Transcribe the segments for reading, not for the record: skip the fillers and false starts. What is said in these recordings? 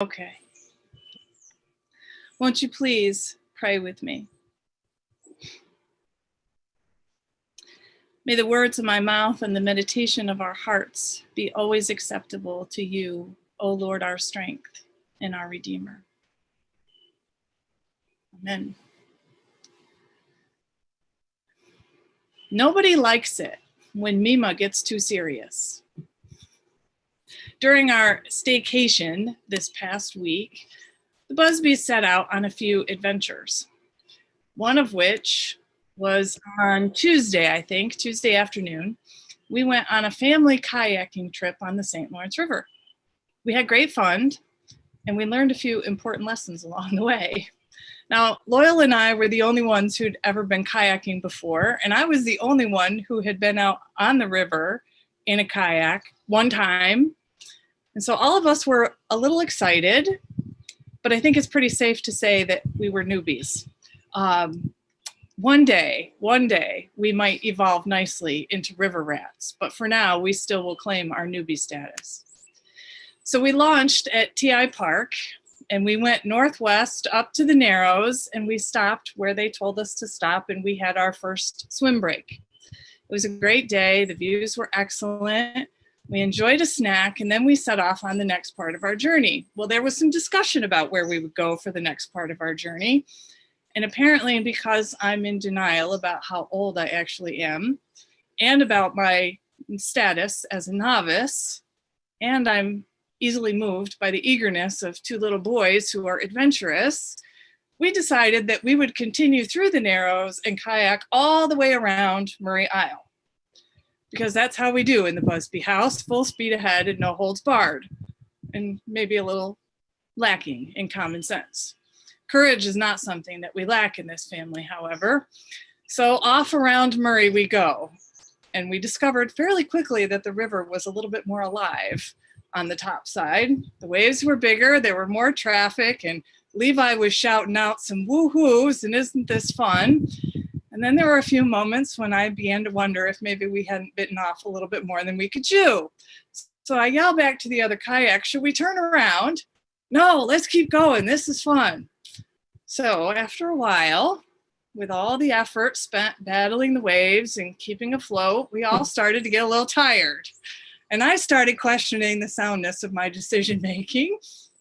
Okay. Won't you please pray with me? May the words of my mouth and the meditation of our hearts be always acceptable to you, O Lord, our strength and our Redeemer. Amen. Nobody likes it when Mema gets too serious. During our staycation this past week, the Busbys set out on a few adventures, one of which was on Tuesday, I think, Tuesday afternoon. We went on a family kayaking trip on the St. Lawrence River. We had great fun, and we learned a few important lessons along the way. Now, Loyal and I were the only ones who'd ever been kayaking before, and I was the only one who had been out on the river in a kayak one time. And so all of us were a little excited, but I think it's pretty safe to say that we were newbies. One day, we might evolve nicely into river rats, but for now, we still will claim our newbie status. So we launched at TI Park, and we went northwest up to the Narrows, and we stopped where they told us to stop, and we had our first swim break. It was a great day. The views were excellent. We enjoyed a snack, and then we set off on the next part of our journey. Well, there was some discussion about where we would go for the next part of our journey. And apparently, because I'm in denial about how old I actually am, and about my status as a novice, and I'm easily moved by the eagerness of two little boys who are adventurous, we decided that we would continue through the Narrows and kayak all the way around Murray Isle. Because that's how we do in the Busby house, full speed ahead and no holds barred, and maybe a little lacking in common sense. Courage is not something that we lack in this family, however. So off around Murray we go, and we discovered fairly quickly that the river was a little bit more alive on the top side. The waves were bigger, there were more traffic, and Levi was shouting out some woo-hoos, and isn't this fun? And then there were a few moments when I began to wonder if maybe we hadn't bitten off a little bit more than we could chew. So I yelled back to the other kayak, should we turn around? No, let's keep going, this is fun. So after a while, with all the effort spent battling the waves and keeping afloat, we all started to get a little tired. And I started questioning the soundness of my decision-making,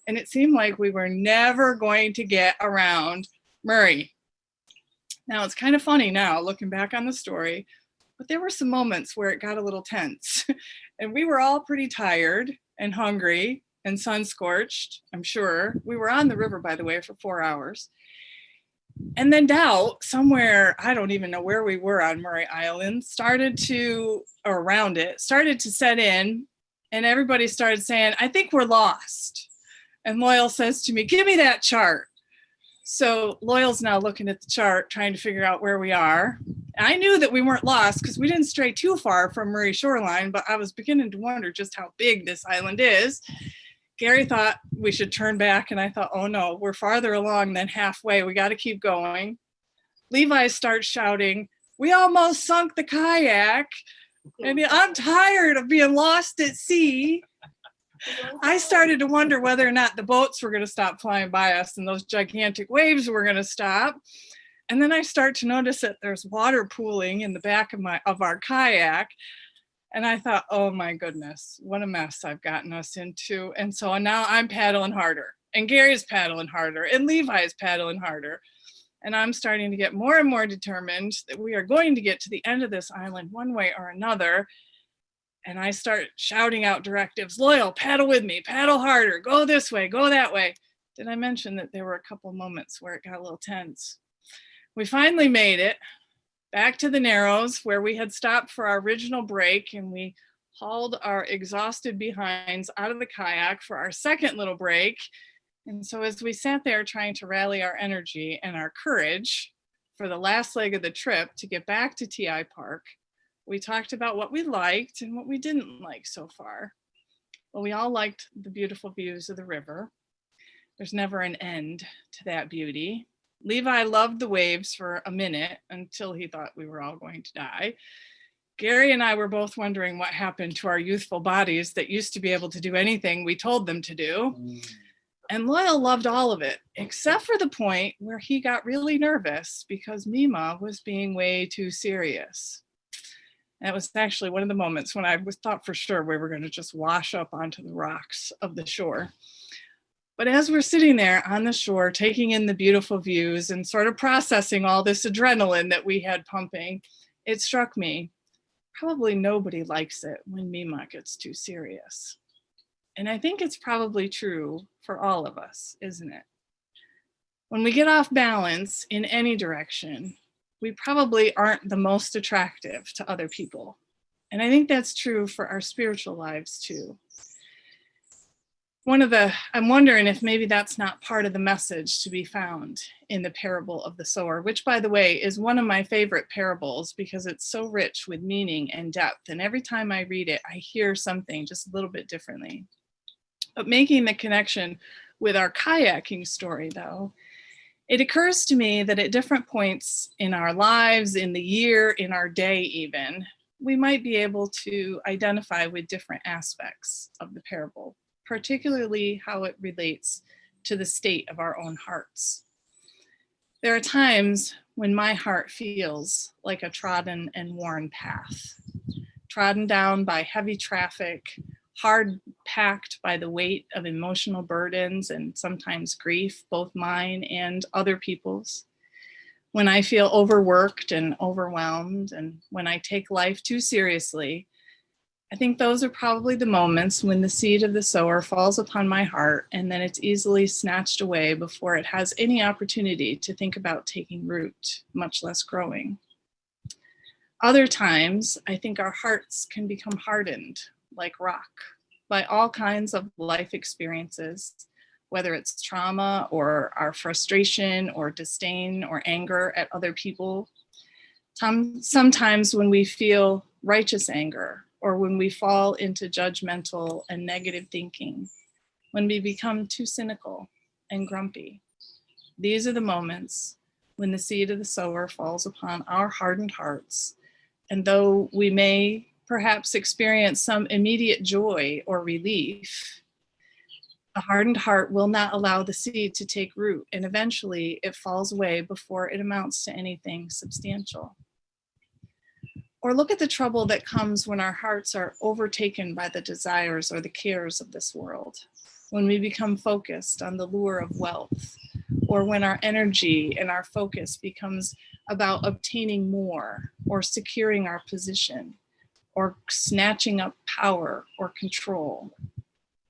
and it seemed like we were never going to get around Murray. Now, it's kind of funny now, looking back on the story, but there were some moments where it got a little tense. And we were all pretty tired and hungry and sun-scorched, I'm sure. We were on the river, by the way, for 4 hours. And then doubt, somewhere, I don't even know where we were on Murray Island, started to set in, and everybody started saying, I think we're lost. And Loyal says to me, give me that chart. So Loyal's now looking at the chart, trying to figure out where we are. And I knew that we weren't lost because we didn't stray too far from Murray shoreline, but I was beginning to wonder just how big this island is. Gary thought we should turn back, and I thought, oh no, we're farther along than halfway. We got to keep going. Levi starts shouting, we almost sunk the kayak, and I'm tired of being lost at sea. I started to wonder whether or not the boats were going to stop flying by us and those gigantic waves were going to stop. And then I start to notice that there's water pooling in the back of our kayak. And I thought, oh my goodness, what a mess I've gotten us into. And so now I'm paddling harder, and Gary's paddling harder, and Levi's paddling harder. And I'm starting to get more and more determined that we are going to get to the end of this island one way or another. And I start shouting out directives, Loyal, paddle with me, paddle harder, go this way, go that way. Did I mention that there were a couple moments where it got a little tense? We finally made it back to the Narrows where we had stopped for our original break, and we hauled our exhausted behinds out of the kayak for our second little break. And so as we sat there trying to rally our energy and our courage for the last leg of the trip to get back to TI Park, we talked about what we liked and what we didn't like so far. Well, we all liked the beautiful views of the river. There's never an end to that beauty. Levi loved the waves for a minute until he thought we were all going to die. Gary and I were both wondering what happened to our youthful bodies that used to be able to do anything we told them to do. And Loyal loved all of it, except for the point where he got really nervous because Mema was being way too serious. That was actually one of the moments when I thought for sure we were going to just wash up onto the rocks of the shore. But as we're sitting there on the shore, taking in the beautiful views and sort of processing all this adrenaline that we had pumping, it struck me, probably nobody likes it when Mema gets too serious. And I think it's probably true for all of us, isn't it? When we get off balance in any direction, we probably aren't the most attractive to other people. And I think that's true for our spiritual lives too. I'm wondering if maybe that's not part of the message to be found in the parable of the sower, which, by the way, is one of my favorite parables because it's so rich with meaning and depth. And every time I read it, I hear something just a little bit differently. But making the connection with our kayaking story, though, it occurs to me that at different points in our lives, in the year, in our day even, we might be able to identify with different aspects of the parable, particularly how it relates to the state of our own hearts. There are times when my heart feels like a trodden and worn path, trodden down by heavy traffic, hard packed by the weight of emotional burdens and sometimes grief, both mine and other people's. When I feel overworked and overwhelmed, and when I take life too seriously, I think those are probably the moments when the seed of the sower falls upon my heart and then it's easily snatched away before it has any opportunity to think about taking root, much less growing. Other times, I think our hearts can become hardened like rock by all kinds of life experiences, whether it's trauma or our frustration or disdain or anger at other people. Sometimes when we feel righteous anger or when we fall into judgmental and negative thinking, when we become too cynical and grumpy. These are the moments when the seed of the sower falls upon our hardened hearts. And though we may perhaps experience some immediate joy or relief, the hardened heart will not allow the seed to take root, and eventually it falls away before it amounts to anything substantial. Or look at the trouble that comes when our hearts are overtaken by the desires or the cares of this world, when we become focused on the lure of wealth, or when our energy and our focus becomes about obtaining more or securing our position or snatching up power or control.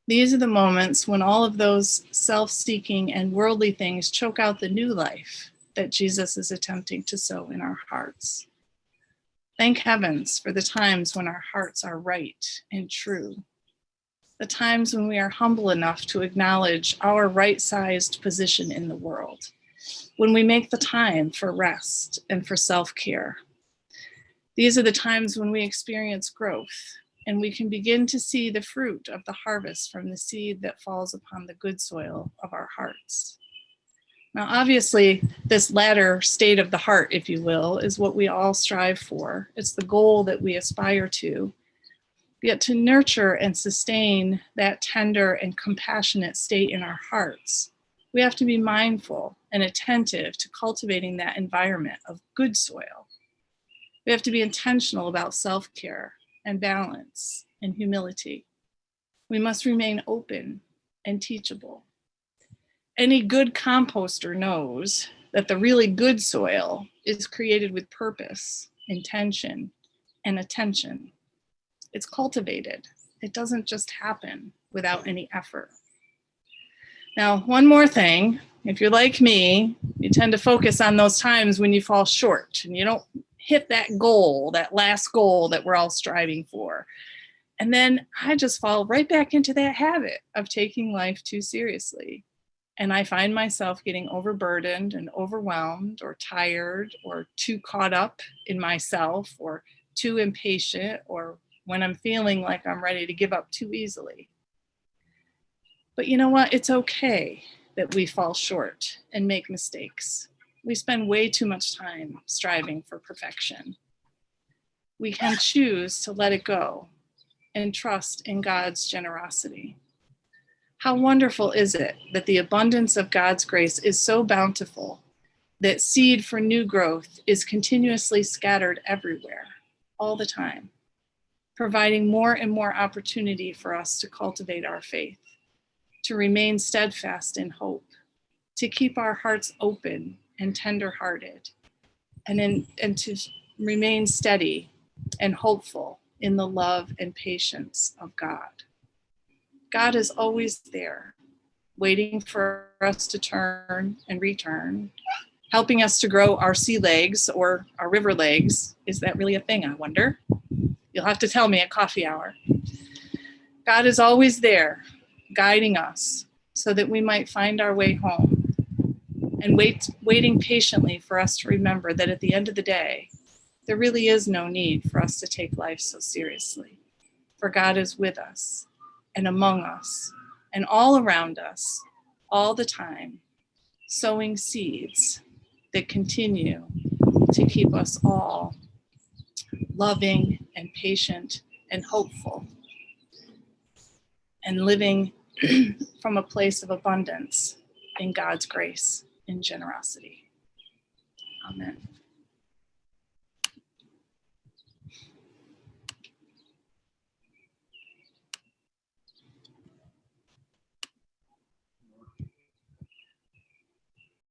These are the moments when all of those self-seeking and worldly things choke out the new life that Jesus is attempting to sow in our hearts. Thank heavens for the times when our hearts are right and true, the times when we are humble enough to acknowledge our right-sized position in the world, when we make the time for rest and for self-care. These are the times when we experience growth and we can begin to see the fruit of the harvest from the seed that falls upon the good soil of our hearts. Now, obviously, this latter state of the heart, if you will, is what we all strive for. It's the goal that we aspire to. Yet to nurture and sustain that tender and compassionate state in our hearts, we have to be mindful and attentive to cultivating that environment of good soil. We have to be intentional about self-care and balance and humility. We must remain open and teachable. Any good composter knows that the really good soil is created with purpose, intention, and attention. It's cultivated. It doesn't just happen without any effort. Now, one more thing, if you're like me, you tend to focus on those times when you fall short and you don't hit that goal, that last goal that we're all striving for. And then I just fall right back into that habit of taking life too seriously. And I find myself getting overburdened and overwhelmed or tired or too caught up in myself or too impatient or when I'm feeling like I'm ready to give up too easily. But you know what? It's okay that we fall short and make mistakes. We spend way too much time striving for perfection. We can choose to let it go and trust in God's generosity. How wonderful is it that the abundance of God's grace is so bountiful that seed for new growth is continuously scattered everywhere, all the time, providing more and more opportunity for us to cultivate our faith, to remain steadfast in hope, to keep our hearts open and tender-hearted, and to remain steady and hopeful in the love and patience of God. God is always there, waiting for us to turn and return, helping us to grow our sea legs or our river legs. Is that really a thing, I wonder? You'll have to tell me at coffee hour. God is always there, guiding us so that we might find our way home, and waiting patiently for us to remember that at the end of the day, there really is no need for us to take life so seriously, for God is with us and among us and all around us all the time, sowing seeds that continue to keep us all loving and patient and hopeful and living from a place of abundance in God's grace and generosity. Amen.